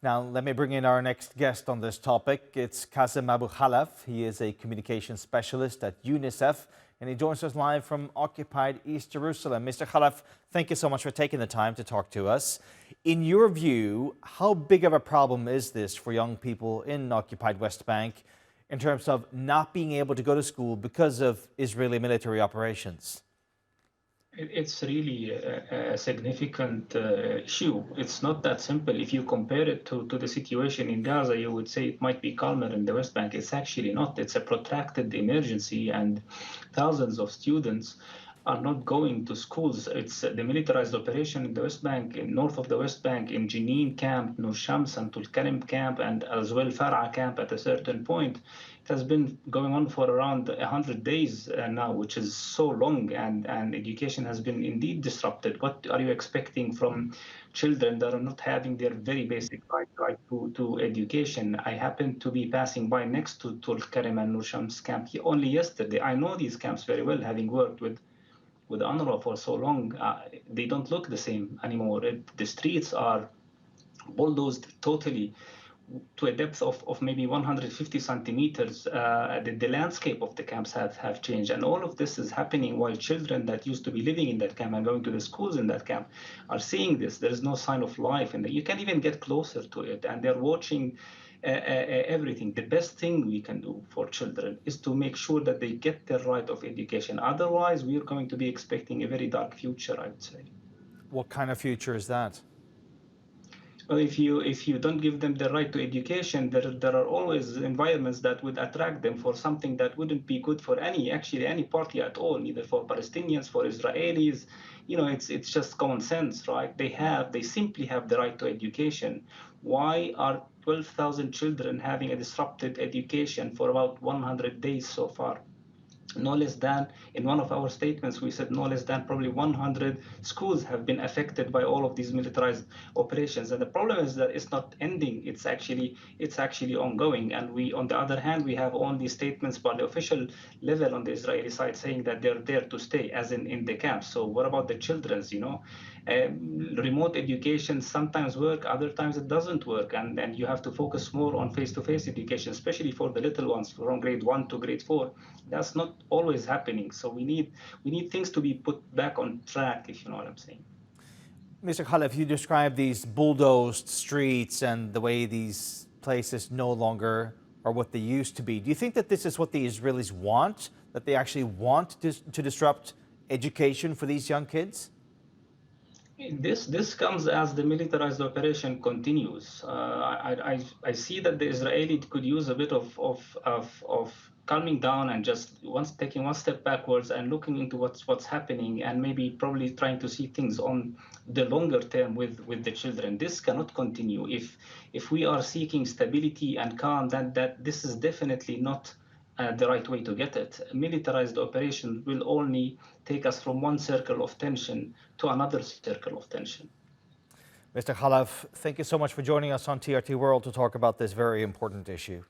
Now, let me bring in our next guest on this topic. It's Kazem Abu Khalaf. He is a communications specialist at UNICEF, and he joins us live from occupied East Jerusalem. Mr. Khalaf, thank you so much for taking the time to talk to us. In your view, how big of a problem is this for young people in occupied West Bank in terms of not being able to go to school because of Israeli military operations? It's really a significant issue. It's not that simple. If you compare it to the situation in Gaza, you would say it might be calmer in the West Bank. It's actually not. It's a protracted emergency, and thousands of students are not going to schools. It's the militarized operation in the West Bank, in north of the West Bank, in Jenin camp, Nur Shams and Tulkarem camp, and as well Far'a camp at a certain point. It has been going on for around 100 days now, which is so long, and education has been indeed disrupted. What are you expecting from children that are not having their very basic right to education? I happened to be passing by next to Tulkarem and Nur Shams camp only yesterday. I know these camps very well, having worked with UNRWA for so long. They don't look the same anymore. The streets are bulldozed totally to a depth of maybe 150 centimeters. The landscape of the camps have changed. And all of this is happening while children that used to be living in that camp and going to the schools in that camp are seeing this. There is no sign of life. And you can't even get closer to it. And they're watching everything. The best thing we can do for children is to make sure that they get their right of education. Otherwise, we're going to be expecting a very dark future, I would say. What kind of future is that? Well, if you don't give them the right to education, there are always environments that would attract them for something that wouldn't be good for any party at all, neither for Palestinians, for Israelis. It's just common sense, right? They simply have the right to education. Why are 12,000 children having a disrupted education for about 100 days so far? No less than, in one of our statements, we said no less than probably 100 schools have been affected by all of these militarized operations. And the problem is that it's not ending. It's actually ongoing. And we, on the other hand, we have only statements by the official level on the Israeli side saying that they're there to stay, as in the camps. So what about the children's, remote education sometimes work, other times it doesn't work. And you have to focus more on face-to-face education, especially for the little ones from grade 1 to grade 4. That's not always happening. So we need things to be put back on track, if you know what I'm saying. Mr. Khalaf, you describe these bulldozed streets and the way these places no longer are what they used to be. Do you think that this is what the Israelis want, that they actually want to disrupt education for these young kids? This comes as the militarized operation continues. I see that the Israeli could use a bit of calming down and just taking one step backwards and looking into what's happening, and maybe probably trying to see things on the longer term with the children. This cannot continue. If we are seeking stability and calm, that this is definitely not the right way to get it. Militarized operation will only take us from one circle of tension to another circle of tension. Mr. Khalaf, thank you so much for joining us on TRT World to talk about this very important issue.